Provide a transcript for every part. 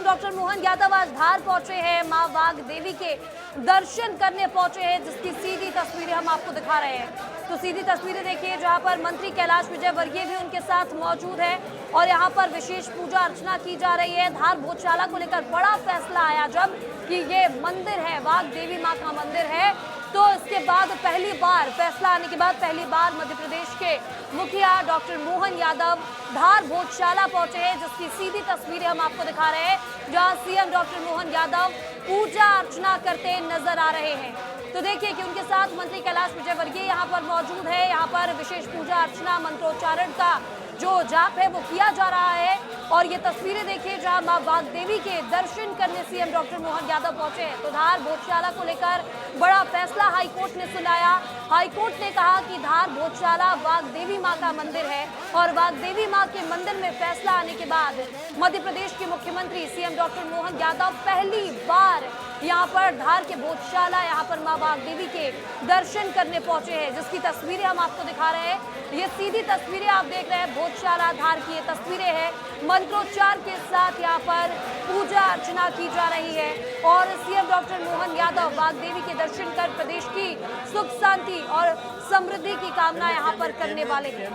Doctor Mohan Yadav आज धार पहुंचे हैं, मां वाघ देवी के दर्शन करने पहुंचे हैं, जिसकी सीधी तस्वीरें हम आपको दिखा रहे हैं। तो सीधी तस्वीरें देखिए, जहां पर मंत्री कैलाश विजयवर्गीय भी उनके साथ मौजूद है और यहां पर विशेष पूजा अर्चना की जा रही है। धार भोजशाला को लेकर बड़ा फैसला आया जब कि ये मंदिर है, वाघ देवी मां का मंदिर है, तो इसके बाद पहली बार फैसला आने के बाद पहली बार मध्य प्रदेश के मुखिया डॉक्टर मोहन यादव धार भोजशाला पहुंचे हैं, जिसकी सीधी तस्वीरें हम आपको दिखा रहे हैं, जहां सीएम डॉक्टर मोहन यादव पूजा अर्चना करते नजर आ रहे हैं। तो देखिए कि उनके साथ मंत्री कैलाश विजयवर्गीय यहां पर मौजूद है। यहां पर विशेष पूजा अर्चना मंत्रोच्चारण का जो जाप है वो किया जा रहा है और ये तस्वीरें देखिए जहां मां वाघ देवी के दर्शन करने सीएम डॉक्टर मोहन यादव पहुंचे हैं। तो धार भोजशाला को लेकर बड़ा फैसला हाईकोर्ट ने सुनाया। हाईकोर्ट ने कहा कि धार भोजशाला वाघ देवी मां का मंदिर है और वाघ देवी मां के मंदिर में फैसला आने के बाद मध्य प्रदेश के मुख्यमंत्री सीएम डॉक्टर मोहन यादव पहली बार यहाँ पर धार के भोजशाला यहाँ पर मां वाघ देवी के दर्शन करने पहुंचे हैं, जिसकी तस्वीरें हम आपको दिखा रहे हैं। ये सीधी तस्वीरें आप देख रहे हैं, भोजशाला धार की ये तस्वीरें हैं। मंत्रोच्चार के साथ यहाँ पर पूजा अर्चना की जा रही है और सीएम डॉक्टर मोहन यादव वाघ देवी के दर्शन कर प्रदेश की सुख शांति और समृद्धि की कामना यहाँ पर करने वाले हैं।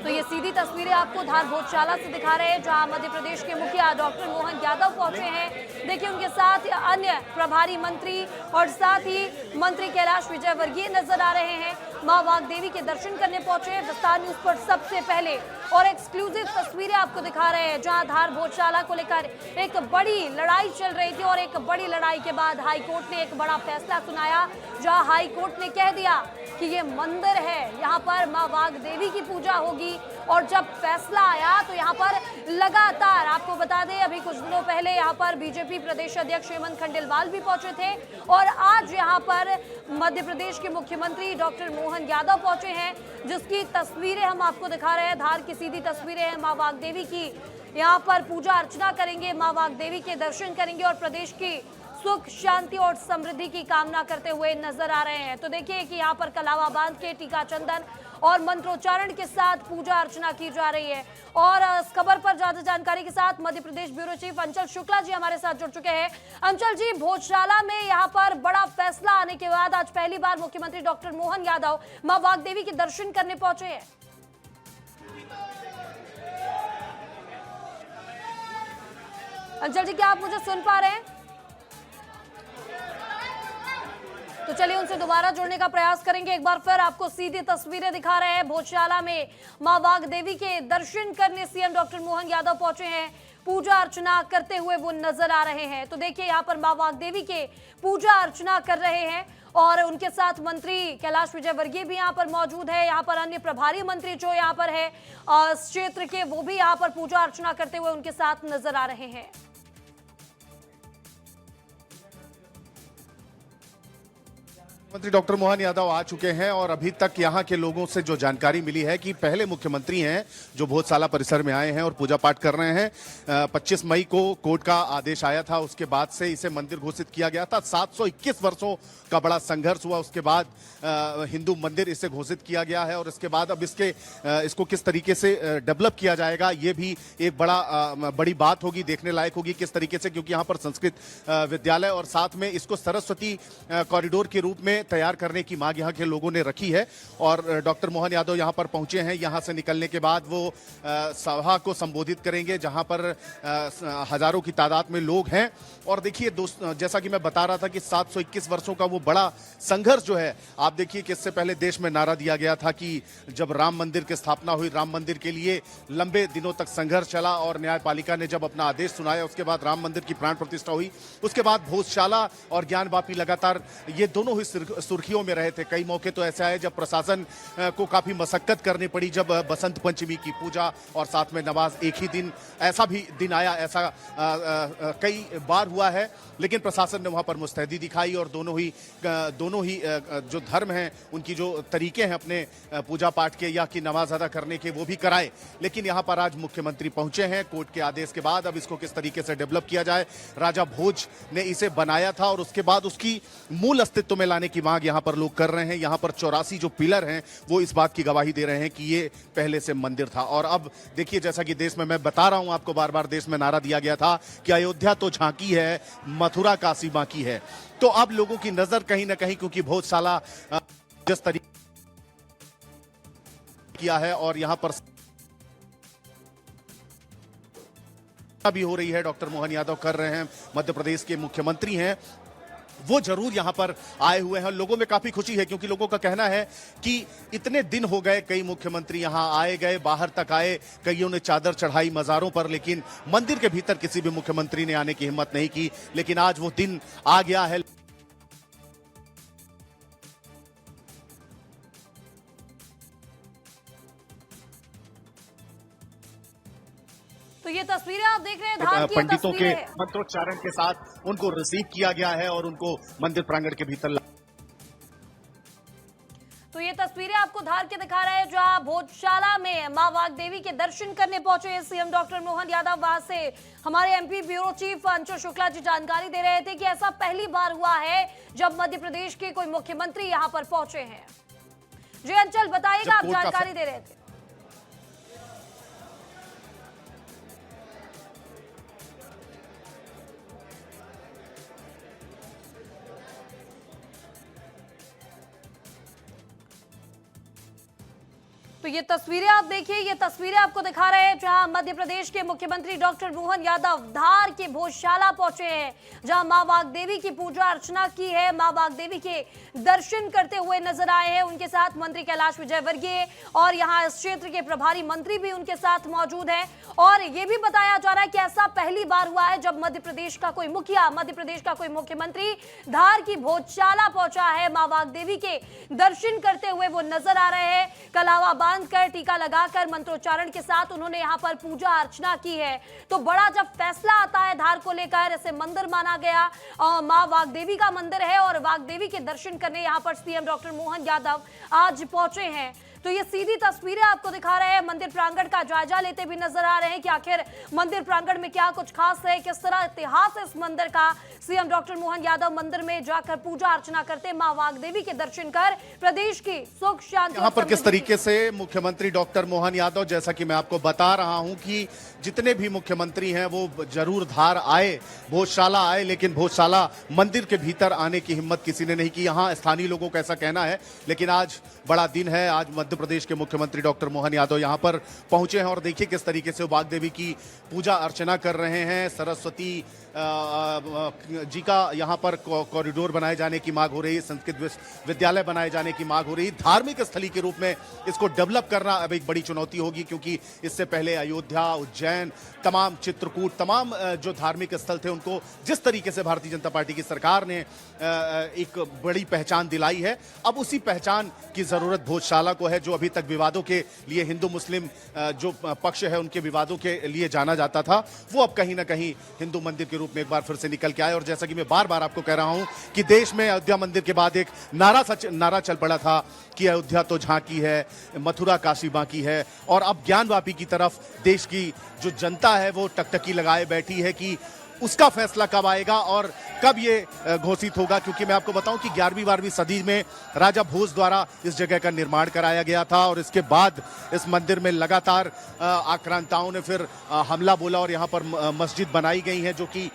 तो ये सीधी तस्वीरें आपको धार भोजशाला से दिखा रहे हैं, जहां मध्य प्रदेश के मुखिया डॉक्टर मोहन यादव पहुंचे हैं। देखिए उनके साथ अन्य प्रभारी मंत्री और साथ ही मंत्री कैलाश विजयवर्गीय नजर आ रहे हैं। मां वाघ देवी के दर्शन करने पहुंचे हैं। विस्तार न्यूज पर सबसे पहले और एक्सक्लूसिव तस्वीरें आपको दिखा रहे हैं, जहां धार भोजशाला को लेकर एक बड़ी लड़ाई चल रही थी और एक बड़ी लड़ाई के बाद हाईकोर्ट ने एक बड़ा फैसला सुनाया, जहां हाईकोर्ट ने कह दिया कि ये मंदिर है, यहाँ पर मां वाघ देवी की पूजा होगी। और जब फैसला आया तो यहाँ पर लगातार आपको बता दें, अभी कुछ दिनों पहले यहाँ पर बीजेपी प्रदेश अध्यक्ष हेमंत खंडेलवाल भी पहुंचे थे और आज यहाँ पर मध्य प्रदेश के मुख्यमंत्री डॉक्टर मोहन यादव पहुंचे हैं, जिसकी तस्वीरें हम आपको दिखा रहे हैं। धार की सीधी तस्वीरें हैं, मां वाघ देवी की यहाँ पर पूजा अर्चना करेंगे, मां वाघ देवी के दर्शन करेंगे और प्रदेश की सुख शांति और समृद्धि की कामना करते हुए नजर आ रहे हैं। तो देखिए कि यहाँ पर कलावा बांध के टीका चंदन और मंत्रोच्चारण के साथ पूजा अर्चना की जा रही है। और इस खबर पर ज्यादा जानकारी के साथ मध्य प्रदेश ब्यूरो चीफ अंचल शुक्ला जी हमारे साथ जुड़ चुके हैं। अंचल जी, भोजशाला में यहाँ पर बड़ा फैसला आने के बाद आज पहली बार मुख्यमंत्री डॉक्टर मोहन यादव मां वाघ देवी के दर्शन करने पहुंचे हैं। अंचल जी, क्या आप मुझे सुन पा रहे हैं? तो चलिए उनसे दोबारा जुड़ने का प्रयास करेंगे। एक बार फिर आपको सीधी तस्वीरें दिखा रहे हैं, भोजशाला में मां वाघ देवी के दर्शन करने सीएम डॉक्टर मोहन यादव पहुंचे हैं, पूजा अर्चना करते हुए वो नजर आ रहे हैं। तो देखिए यहाँ पर मां वाघ देवी के पूजा अर्चना कर रहे हैं और उनके साथ मंत्री कैलाश विजयवर्गीय भी यहाँ पर मौजूद है। यहाँ पर अन्य प्रभारी मंत्री जो यहाँ पर है इस क्षेत्र के, वो भी यहाँ पर पूजा अर्चना करते हुए उनके साथ नजर आ रहे हैं। मुख्यमंत्री डॉक्टर मोहन यादव आ चुके हैं और अभी तक यहां के लोगों से जो जानकारी मिली है कि पहले मुख्यमंत्री हैं जो भोजशाला परिसर में आए हैं और पूजा पाठ कर रहे हैं। 25 मई को कोर्ट का आदेश आया था, उसके बाद से इसे मंदिर घोषित किया गया था। 721 वर्षों का बड़ा संघर्ष हुआ, उसके बाद हिंदू मंदिर इसे घोषित किया गया है और इसके बाद अब इसको किस तरीके से डेवलप किया जाएगा ये भी एक बड़ी बात होगी, देखने लायक होगी किस तरीके से, क्योंकि यहाँ पर संस्कृत विद्यालय और साथ में इसको सरस्वती कॉरिडोर के रूप में तैयार करने की मांग यहाँ के लोगों ने रखी है। और डॉक्टर मोहन यादव यहाँ पर पहुंचे हैं। यहाँ से निकलने के बाद वो सभा को संबोधित करेंगे, जहाँ पर हजारों की तादाद में लोग हैं। और देखिए जैसा कि मैं बता रहा था कि 721 वर्षों का वो बड़ा संघर्ष जो है, आप देखिए कि इससे पहले देश में नारा दिया गया था कि जब राम मंदिर की स्थापना हुई, राम मंदिर के लिए लंबे दिनों तक संघर्ष चला और न्यायपालिका ने जब अपना आदेश सुनाया, उसके बाद राम मंदिर की प्राण प्रतिष्ठा हुई। उसके बाद भोजशाला और ज्ञानवापी लगातार ये दोनों ही सुर्खियों में रहे थे। कई मौके तो ऐसे आए जब प्रशासन को काफी मशक्कत करनी पड़ी, जब बसंत पंचमी की पूजा और साथ में नमाज एक ही दिन, ऐसा भी दिन आया, ऐसा कई बार हुआ है, लेकिन प्रशासन ने वहां पर मुस्तैदी दिखाई और दोनों ही जो धर्म हैं उनकी जो तरीके हैं अपने पूजा पाठ के या कि नमाज अदा करने के, वो भी कराए। लेकिन यहाँ पर आज मुख्यमंत्री पहुंचे हैं कोर्ट के आदेश के बाद। अब इसको किस तरीके से डेवलप किया जाए, राजा भोज ने इसे बनाया था और उसके बाद उसकी मूल अस्तित्व में लाने की की मांग यहाँ पर लोग कर रहे हैं। यहाँ पर 84 जो पिलर हैं वो इस बात की गवाही दे रहे हैं कि ये पहले से मंदिर था। और अब देखिए, जैसा कि देश में मैं बता रहा हूं आपको, बार बार देश में नारा दिया गया था कि अयोध्या तो झांकी है, मथुरा काशी बाकी है। तो अब लोगों की नजर कहीं ना कहीं, क्योंकि भोजशाला जिस तरीके किया है और यहाँ पर भी हो रही है, डॉक्टर मोहन यादव कर रहे हैं, मध्य प्रदेश के मुख्यमंत्री हैं, वो जरूर यहां पर आए हुए हैं। लोगों में काफी खुशी है क्योंकि लोगों का कहना है कि इतने दिन हो गए, कई मुख्यमंत्री यहां आए गए, बाहर तक आए, कईयों ने चादर चढ़ाई मजारों पर, लेकिन मंदिर के भीतर किसी भी मुख्यमंत्री ने आने की हिम्मत नहीं की। लेकिन आज वो दिन आ गया है। तो ये तस्वीरें आप देख रहे हैं, धार की पंडितों के तस्वीरें। मंत्रोच्चारण के साथ उनको रिसीव किया गया है और उनको मंदिर प्रांगण के भीतर तो ये तस्वीरें आपको धार के दिखा रहे हैं, जहां भोजशाला में मां वाग्देवी के दर्शन करने पहुंचे सीएम डॉक्टर मोहन यादव। वहां से हमारे MP bureau chief Anshu Shukla ji जानकारी दे रहे थे कि ऐसा पहली बार हुआ है जब मध्य प्रदेश के कोई मुख्यमंत्री यहां पर पहुंचे हैं। जी अंचल, बताइएगा, आप जानकारी दे रहे थे। तो ये तस्वीरें आप देखिए, ये तस्वीरें आपको दिखा रहे हैं जहां मध्य प्रदेश के मुख्यमंत्री डॉक्टर मोहन यादव धार के भोजशाला पहुंचे हैं, जहां मां वाग्देवी की पूजा अर्चना की है, मां वाग्देवी के दर्शन करते हुए नजर आए हैं। उनके साथ मंत्री कैलाश विजयवर्गीय और यहां इस क्षेत्र के प्रभारी मंत्री भी उनके साथ मौजूद हैं। और ये भी बताया जा रहा है कि ऐसा पहली बार हुआ है जब मध्य प्रदेश का कोई मुखिया, मध्य प्रदेश का कोई मुख्यमंत्री धार की भोजशाला पहुंचा है। मां वाग्देवी के दर्शन करते हुए वो नजर आ रहे हैं। कलावा बांधकर, टीका लगाकर, मंत्रोच्चारण के साथ उन्होंने यहाँ पर पूजा अर्चना की है। तो बड़ा जब फैसला आता है धार को लेकर, ऐसे मंदिर माना गया, मां वाग्देवी का मंदिर है और वाग्देवी के दर्शन करने यहाँ पर सीएम डॉक्टर मोहन यादव आज पहुंचे हैं। तो ये सीधी तस्वीरें आपको दिखा रहे हैं, मंदिर प्रांगण का जायजा लेते भी नजर आ रहे हैं कि आखिर मंदिर प्रांगण में क्या कुछ खास है, किस तरह इतिहास है इस मंदिर का। सीएम डॉक्टर मोहन यादव मंदिर में जाकर पूजा अर्चना करते, मां वाग्देवी के दर्शन कर प्रदेश की सुख शांति यहाँ पर किस तरीके से मुख्यमंत्री डॉक्टर मोहन यादव, जैसा कि मैं आपको बता रहा हूं कि जितने भी मुख्यमंत्री हैं वो जरूर धार आए, भोजशाला आए, लेकिन भोजशाला मंदिर के भीतर आने की हिम्मत किसी ने नहीं की। यहाँ स्थानीय लोगों का ऐसा कहना है। लेकिन आज बड़ा दिन है, आज मध्य प्रदेश के मुख्यमंत्री डॉक्टर मोहन यादव यहाँ पर पहुंचे हैं और देखिए किस तरीके से वाग्देवी की पूजा अर्चना कर रहे हैं। सरस्वती जी का यहाँ पर कॉरिडोर बनाए जाने की मांग हो रही है, संस्कृत विद्यालय बनाए जाने की मांग हो रही है। धार्मिक स्थली के रूप में इसको डेवलप करना अब एक बड़ी चुनौती होगी, क्योंकि इससे पहले अयोध्या, उज्जैन, तमाम चित्रकूट, तमाम जो धार्मिक स्थल थे उनको जिस तरीके से भारतीय जनता पार्टी की सरकार ने एक बड़ी पहचान दिलाई है, अब उसी पहचान की जरूरत भोजशाला को है, जो अभी तक विवादों के लिए, हिंदू मुस्लिम जो पक्ष है उनके विवादों के लिए जाना जाता था, वो अब कहीं ना कहीं हिंदू मंदिर के रूप में एक बार फिर से निकल के आए। और जैसा कि मैं बार बार आपको कह रहा हूं कि देश में अयोध्या मंदिर के बाद एक नारा चल पड़ा था कि अयोध्या तो झांकी है, मथुरा काशी बाकी है। और अब ज्ञानवापी की तरफ देश की जो जनता है वो टकटकी लगाए बैठी है कि उसका फैसला कब आएगा और कब ये घोषित होगा। क्योंकि मैं आपको बताऊं कि 11वीं सदी में राजा भोज द्वारा इस जगह का निर्माण कराया गया था और इसके बाद इस मंदिर में लगातार आक्रांताओं ने फिर हमला बोला और यहाँ पर मस्जिद बनाई गई है, जो कि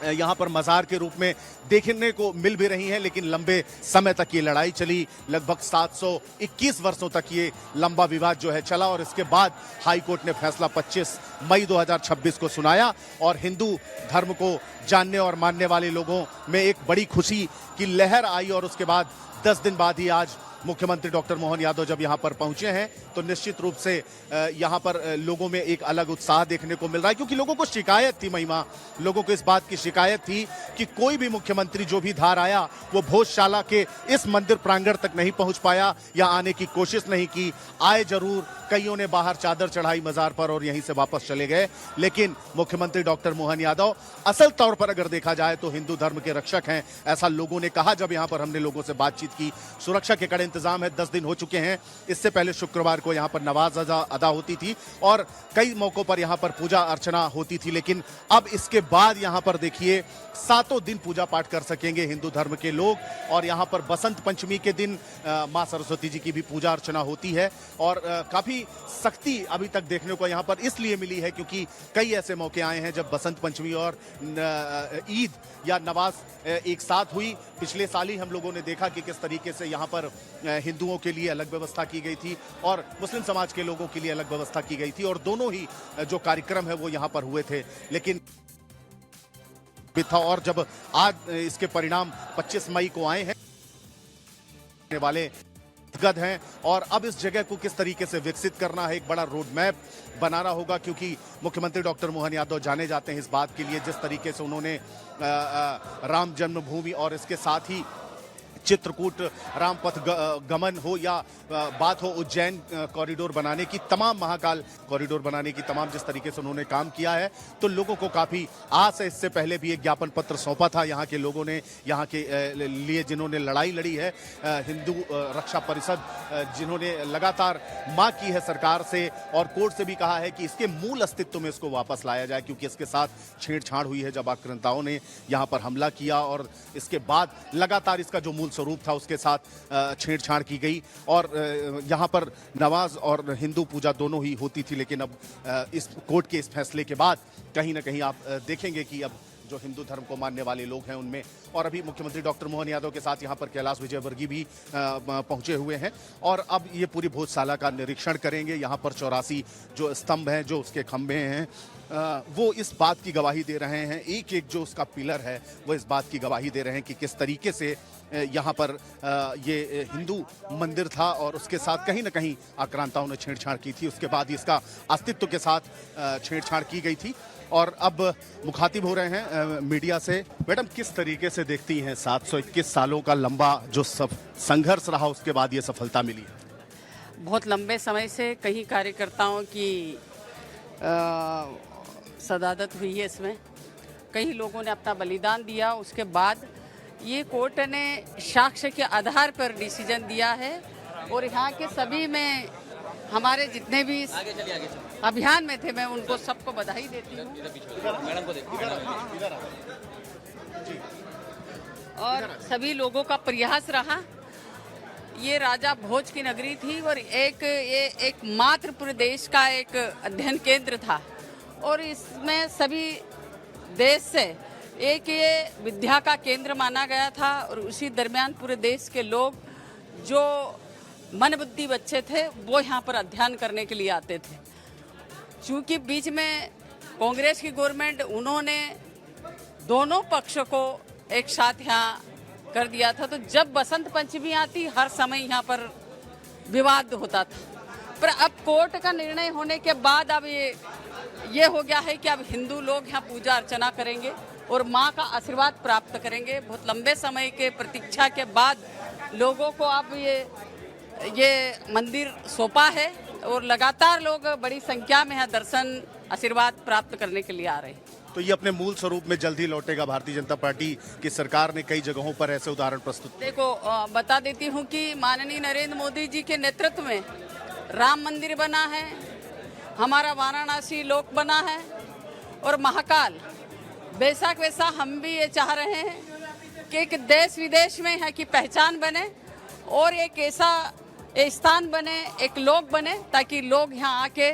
यहाँ पर मजार के रूप में देखने को मिल भी रही हैं। लेकिन लंबे समय तक ये लड़ाई चली, लगभग 721 वर्षों तक ये लंबा विवाद जो है चला और इसके बाद हाई कोर्ट ने फैसला 25 मई 2026 को सुनाया और हिंदू धर्म को जानने और मानने वाले लोगों में एक बड़ी खुशी की लहर आई। और उसके बाद 10 दिन बाद ही आज मुख्यमंत्री डॉक्टर मोहन यादव जब यहां पर पहुंचे हैं तो निश्चित रूप से यहां पर लोगों में एक अलग उत्साह देखने को मिल रहा है, क्योंकि लोगों को शिकायत थी, महिमा, लोगों को इस बात की शिकायत थी कि कोई भी मुख्यमंत्री जो भी धार आया वो भोजशाला के इस मंदिर प्रांगण तक नहीं पहुंच पाया या आने की कोशिश नहीं की। आए जरूर, कईयों ने बाहर चादर चढ़ाई मजार पर और यहीं से वापस चले गए, लेकिन मुख्यमंत्री डॉक्टर मोहन यादव असल तौर पर अगर देखा जाए तो हिंदू धर्म के रक्षक हैं, ऐसा लोगों ने कहा जब यहां पर हमने लोगों से बातचीत की। सुरक्षा के कड़े इंतजाम है, 10 दिन हो चुके हैं। इससे पहले शुक्रवार को यहाँ पर नमाज अदा होती थी और कई मौकों पर यहाँ पर पूजा अर्चना होती थी, लेकिन अब इसके बाद यहाँ पर देखिए 7 दिन पूजा पाठ कर सकेंगे हिंदू धर्म के लोग। और यहाँ पर बसंत पंचमी के दिन माँ सरस्वती जी की भी पूजा अर्चना होती है और काफी सख्ती अभी तक देखने को यहाँ पर इसलिए मिली है क्योंकि कई ऐसे मौके आए हैं जब बसंत पंचमी और ईद या नवाज एक साथ हुई। पिछले साल ही हम लोगों ने देखा कि किस तरीके से यहाँ पर हिंदुओं के लिए अलग व्यवस्था की गई थी और मुस्लिम समाज के लोगों के लिए अलग व्यवस्था की गई थी और दोनों ही जो कार्यक्रम है वो यहाँ पर हुए थे। लेकिन भी था और जब आज इसके परिणाम 25 मई को आए हैं वाले गद हैं और अब इस जगह को किस तरीके से विकसित करना है, एक बड़ा रोड मैप बनाना होगा क्योंकि मुख्यमंत्री डॉक्टर मोहन यादव जाने जाते हैं इस बात के लिए जिस तरीके से उन्होंने राम जन्मभूमि और इसके साथ ही चित्रकूट रामपथ गमन हो या बात हो उज्जैन कॉरिडोर बनाने की, तमाम महाकाल कॉरिडोर बनाने की, तमाम जिस तरीके से उन्होंने काम किया है तो लोगों को काफी आस है। इससे पहले भी एक ज्ञापन पत्र सौंपा था यहाँ के लोगों ने, यहाँ के लिए जिन्होंने लड़ाई लड़ी है, हिंदू रक्षा परिषद जिन्होंने लगातार मांग की है सरकार से और कोर्ट से भी कहा है कि इसके मूल अस्तित्व में इसको वापस लाया जाए क्योंकि इसके साथ छेड़छाड़ हुई है जब आक्रांताओं ने यहाँ पर हमला किया और इसके बाद लगातार इसका जो मूल स्वरूप था उसके साथ छेड़छाड़ की गई और यहाँ पर नमाज और हिंदू पूजा दोनों ही होती थी। लेकिन अब इस कोर्ट के इस फैसले के बाद कहीं ना कहीं आप देखेंगे कि अब जो हिंदू धर्म को मानने वाले लोग हैं उनमें, और अभी मुख्यमंत्री डॉक्टर मोहन यादव के साथ यहाँ पर कैलाश विजयवर्गीय भी पहुंचे हुए हैं और अब ये पूरी भोजशाला का निरीक्षण करेंगे। यहाँ पर 84 जो स्तंभ हैं, जो उसके खंभे हैं, वो इस बात की गवाही दे रहे हैं, एक एक जो उसका पिलर है वो इस बात की गवाही दे रहे हैं कि किस तरीके से यहाँ पर ये हिंदू मंदिर था और उसके साथ कहीं ना कहीं आक्रांताओं ने छेड़छाड़ की थी। उसके बाद इसका अस्तित्व के साथ छेड़छाड़ की गई थी और अब मुखातिब हो रहे हैं मीडिया से। मैडम, किस तरीके से देखती हैं 721 सालों का लंबा जो संघर्ष रहा उसके बाद ये सफलता मिली? बहुत लंबे समय से कई कार्यकर्ताओं की शहादत हुई है, इसमें कई लोगों ने अपना बलिदान दिया। उसके बाद ये कोर्ट ने साक्ष्य के आधार पर डिसीजन दिया है और यहाँ के सभी में हमारे जितने भी अभियान में थे मैं उनको सबको बधाई देती हूँ। और सभी लोगों का प्रयास रहा। ये राजा भोज की नगरी थी और एक मात्र पूरे देश का एक अध्ययन केंद्र था और इसमें सभी देश से एक ये विद्या का केंद्र माना गया था और उसी दरमियान पूरे देश के लोग जो मन बुद्धि बच्चे थे वो यहाँ पर अध्ययन करने के लिए आते थे। चूँकि बीच में कांग्रेस की गवर्नमेंट, उन्होंने दोनों पक्ष को एक साथ यहाँ कर दिया था, तो जब बसंत पंचमी आती हर समय यहाँ पर विवाद होता था। पर अब कोर्ट का निर्णय होने के बाद अब ये हो गया है कि अब हिंदू लोग यहाँ पूजा अर्चना करेंगे और माँ का आशीर्वाद प्राप्त करेंगे। बहुत लंबे समय के प्रतीक्षा के बाद लोगों को अब ये मंदिर सौंपा है और लगातार लोग बड़ी संख्या में यहाँ दर्शन आशीर्वाद प्राप्त करने के लिए आ रहे हैं। तो ये अपने मूल स्वरूप में जल्द ही लौटेगा? भारतीय जनता पार्टी की सरकार ने कई जगहों पर ऐसे उदाहरण प्रस्तुत। देखो, बता देती हूँ कि माननीय नरेंद्र मोदी जी के नेतृत्व में राम मंदिर बना है, हमारा वाराणसी लोक बना है और महाकाल। बेशक वैसा हम भी ये चाह रहे हैं कि एक देश विदेश में यहाँ की पहचान बने और एक ऐसा स्थान बने, एक लोक बने ताकि लोग यहाँ आके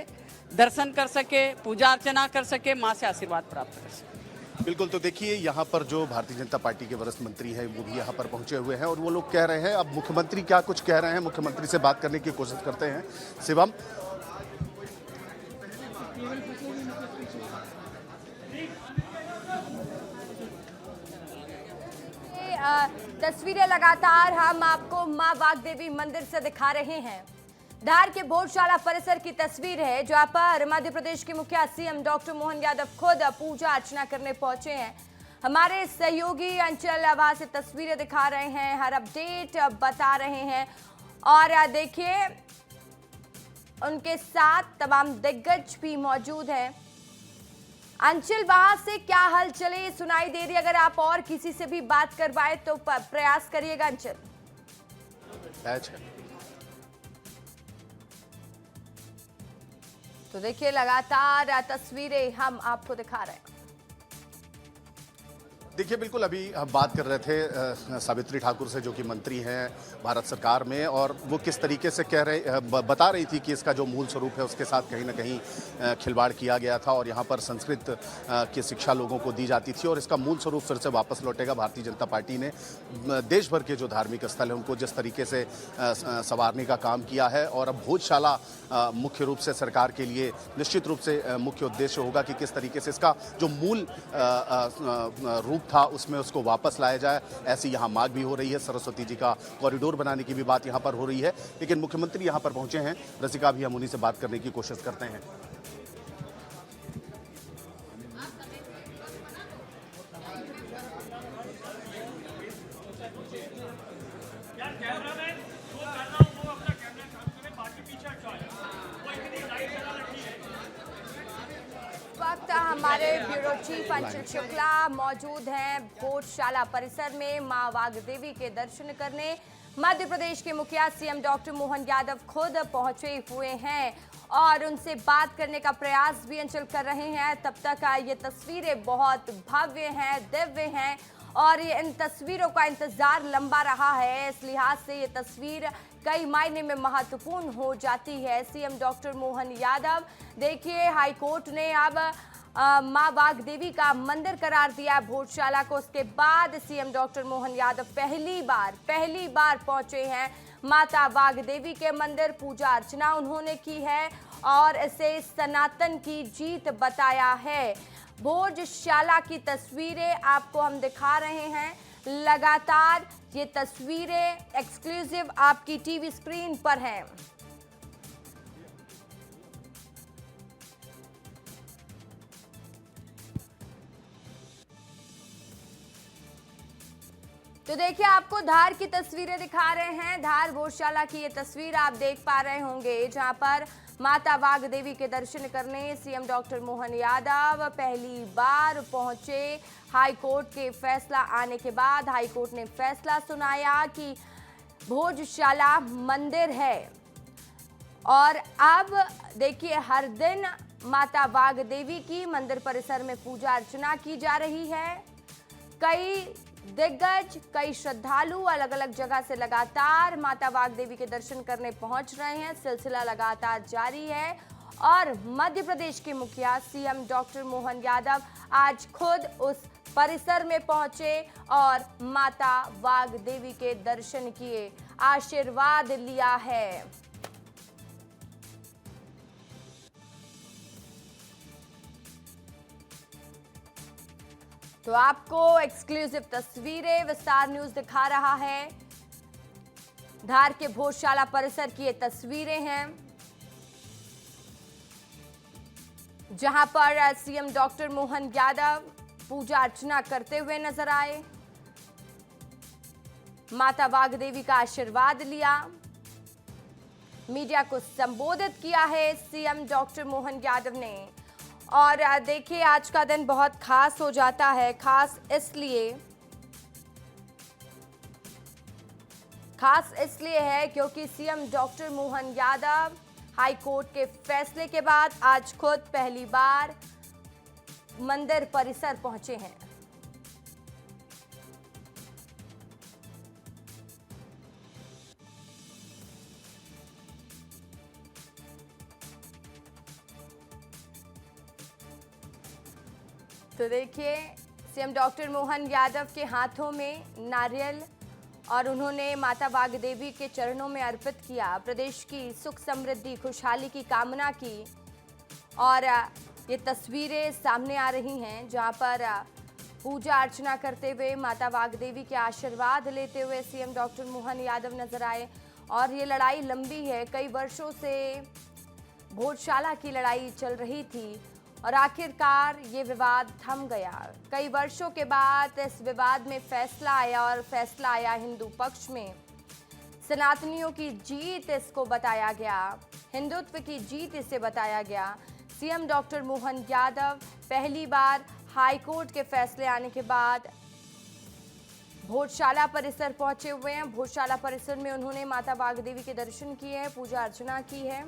दर्शन कर सके, पूजा अर्चना कर सके, माँ से आशीर्वाद प्राप्त कर सके। बिल्कुल। तो देखिए यहाँ पर जो भारतीय जनता पार्टी के वरिष्ठ मंत्री हैं वो भी यहाँ पर पहुंचे हुए हैं और वो लोग कह रहे हैं, अब मुख्यमंत्री क्या कुछ कह रहे हैं, मुख्यमंत्री से बात करने की कोशिश करते हैं। शिवम, तस्वीरें लगातार हम आपको मां वाग्देवी मंदिर से दिखा रहे हैं। धार के भोजशाला परिसर की तस्वीर है जहां पर मध्य प्रदेश के मुखिया सीएम डॉक्टर मोहन यादव खुद पूजा अर्चना करने पहुंचे हैं। हमारे सहयोगी अंचल वहां से तस्वीरें दिखा रहे हैं, हर अपडेट बता रहे हैं और देखिए उनके साथ तमाम दिग्गज भी मौजूद हैं। अंचल, वहां से क्या हलचलें सुनाई दे रही? अगर आप और किसी से भी बात करवाए तो प्रयास करिएगा अंचल। अच्छा। तो देखिए लगातार तस्वीरें हम आपको दिखा रहे हैं। देखिए बिल्कुल अभी हम बात कर रहे थे सावित्री ठाकुर से जो कि मंत्री हैं भारत सरकार में, और वो किस तरीके से बता रही थी कि इसका जो मूल स्वरूप है उसके साथ कहीं ना कहीं खिलवाड़ किया गया था और यहाँ पर संस्कृत की शिक्षा लोगों को दी जाती थी और इसका मूल स्वरूप फिर से वापस लौटेगा। भारतीय जनता पार्टी ने देश भर के जो धार्मिक स्थल हैं उनको जिस तरीके से संवारने का काम किया है, और अब भोजशाला मुख्य रूप से सरकार के लिए निश्चित रूप से मुख्य उद्देश्य होगा कि किस तरीके से इसका जो मूल रूप था उसमें उसको वापस लाया जाए। ऐसी यहाँ मांग भी हो रही है। सरस्वती जी का कॉरिडोर बनाने की भी बात यहाँ पर हो रही है, लेकिन मुख्यमंत्री यहाँ पर पहुंचे हैं। रसिका भी हम उन्हीं से बात करने की कोशिश करते हैं। वक्त हमारे ब्यूरो चीफ अंशुल शुक्ला मौजूद हैं भोजशाला परिसर में मां वागदेवी के दर्शन करने। मध्य प्रदेश के मुखिया सीएम डॉक्टर मोहन यादव खुद पहुंचे हुए हैं और उनसे बात करने का प्रयास भी अंचल कर रहे हैं। तब तक ये तस्वीरें बहुत भव्य हैं, दिव्य हैं और ये इन तस्वीरों का इंतजार लंबा रहा है। इस लिहाज से ये तस्वीर कई मायने में महत्वपूर्ण हो जाती है। सीएम डॉक्टर मोहन यादव देखिए हाईकोर्ट ने अब मां वागदेवी का मंदिर करार दिया है भोजशाला को। उसके बाद सीएम डॉक्टर मोहन यादव पहली बार पहुंचे हैं माता वागदेवी के मंदिर। पूजा अर्चना उन्होंने की है और इसे सनातन की जीत बताया है। भोजशाला की तस्वीरें आपको हम दिखा रहे हैं। लगातार ये तस्वीरें एक्सक्लूसिव आपकी टीवी स्क्रीन पर हैं। तो देखिए आपको धार की तस्वीरें दिखा रहे हैं। धार भोजशाला की ये तस्वीर आप देख पा रहे होंगे जहां पर माता वागदेवी के दर्शन करने सीएम डॉक्टर मोहन यादव पहली बार पहुंचे। हाईकोर्ट के फैसला आने के बाद हाईकोर्ट ने फैसला सुनाया कि भोजशाला मंदिर है और अब देखिए हर दिन माता वागदेवी की मंदिर परिसर में पूजा अर्चना की जा रही है। कई दिग्गज, कई श्रद्धालु अलग अलग जगह से लगातार माता वागदेवी के दर्शन करने पहुंच रहे हैं। सिलसिला लगातार जारी है और मध्य प्रदेश के मुखिया सीएम डॉक्टर मोहन यादव आज खुद उस परिसर में पहुंचे और माता वागदेवी के दर्शन किए, आशीर्वाद लिया है। तो आपको एक्सक्लूसिव तस्वीरें विस्तार न्यूज दिखा रहा है। धार के भोजशाला परिसर की ये तस्वीरें हैं जहां पर सीएम डॉक्टर मोहन यादव पूजा अर्चना करते हुए नजर आए, माता वागदेवी का आशीर्वाद लिया, मीडिया को संबोधित किया है सीएम डॉक्टर मोहन यादव ने। और देखिए आज का दिन बहुत खास हो जाता है। खास इसलिए है क्योंकि CM doctor Mohan Yadav high court के फैसले के बाद आज खुद पहली बार मंदिर परिसर पहुंचे हैं। तो देखिए सीएम डॉक्टर मोहन यादव के हाथों में नारियल और उन्होंने माता वागदेवी के चरणों में अर्पित किया। प्रदेश की सुख समृद्धि खुशहाली की कामना की और ये तस्वीरें सामने आ रही हैं जहां पर पूजा अर्चना करते हुए माता वागदेवी के आशीर्वाद लेते हुए सीएम डॉक्टर मोहन यादव नजर आए। और ये लड़ाई लंबी है, कई वर्षों से भोजशाला की लड़ाई चल रही थी और आखिरकार ये विवाद थम गया। कई वर्षों के बाद इस विवाद में फैसला आया और फैसला आया हिंदू पक्ष में। सनातनियों की जीत इसको बताया गया, हिंदुत्व की जीत इसे बताया गया। सीएम डॉक्टर मोहन यादव पहली बार हाईकोर्ट के फैसले आने के बाद भोजशाला परिसर पहुंचे हुए हैं। भोजशाला परिसर में उन्होंने माता वाग्देवी के दर्शन किए हैं, पूजा अर्चना की है।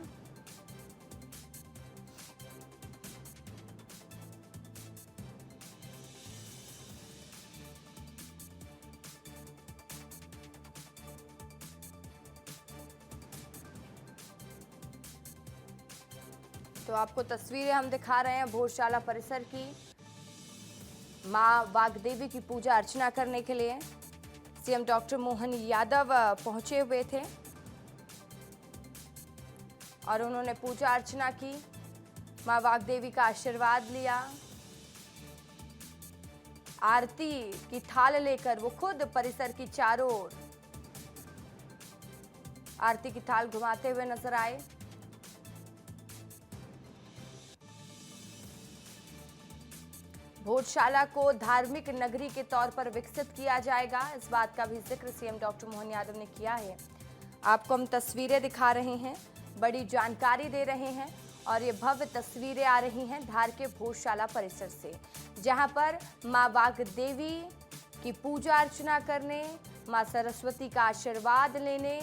तो आपको तस्वीरें हम दिखा रहे हैं भोजशाला परिसर की। मां वाग्देवी की पूजा अर्चना करने के लिए सीएम डॉक्टर मोहन यादव पहुंचे हुए थे और उन्होंने पूजा अर्चना की, मां वाग्देवी का आशीर्वाद लिया। आरती की थाल लेकर वो खुद परिसर की चारों ओर आरती की थाल घुमाते हुए नजर आए। भोजशाला को धार्मिक नगरी के तौर पर विकसित किया जाएगा, इस बात का भी जिक्र सीएम डॉक्टर मोहन यादव ने किया है। आपको हम तस्वीरें दिखा रहे हैं, बड़ी जानकारी दे रहे हैं और ये भव्य तस्वीरें आ रही हैं धार के भोजशाला परिसर से, जहां पर मां वाग्देवी की पूजा अर्चना करने, मां सरस्वती का आशीर्वाद लेने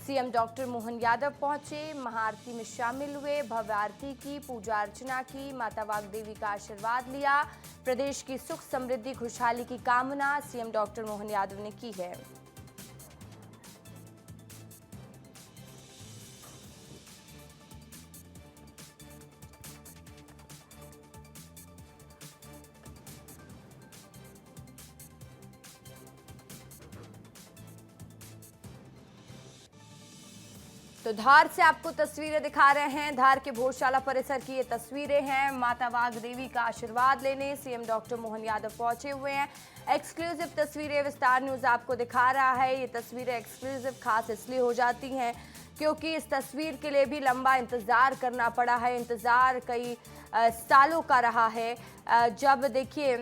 सीएम डॉक्टर मोहन यादव पहुंचे, महाआरती में शामिल हुए, भव्य आरती की, पूजा अर्चना की, माता वाग्देवी का आशीर्वाद लिया। प्रदेश की सुख समृद्धि खुशहाली की कामना सीएम डॉक्टर मोहन यादव ने की है। तो धार से आपको तस्वीरें दिखा रहे हैं, धार के भोजशाला परिसर की ये तस्वीरें हैं। माता वाग्देवी का आशीर्वाद लेने सीएम डॉक्टर मोहन यादव पहुंचे हुए हैं। एक्सक्लूसिव तस्वीरें विस्तार न्यूज आपको दिखा रहा है। ये तस्वीरें एक्सक्लूसिव खास इसलिए हो जाती हैं क्योंकि इस तस्वीर के लिए भी लंबा इंतजार करना पड़ा है। इंतजार कई सालों का रहा है। जब देखिए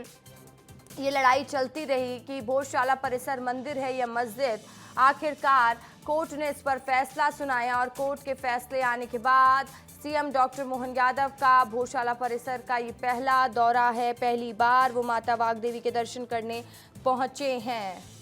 ये लड़ाई चलती रही कि भोजशाला परिसर मंदिर है या मस्जिद, आखिरकार कोर्ट ने इस पर फैसला सुनाया और कोर्ट के फैसले आने के बाद सीएम डॉक्टर मोहन यादव का भोजशाला परिसर का ये पहला दौरा है। पहली बार वो माता वाग्देवी के दर्शन करने पहुंचे हैं।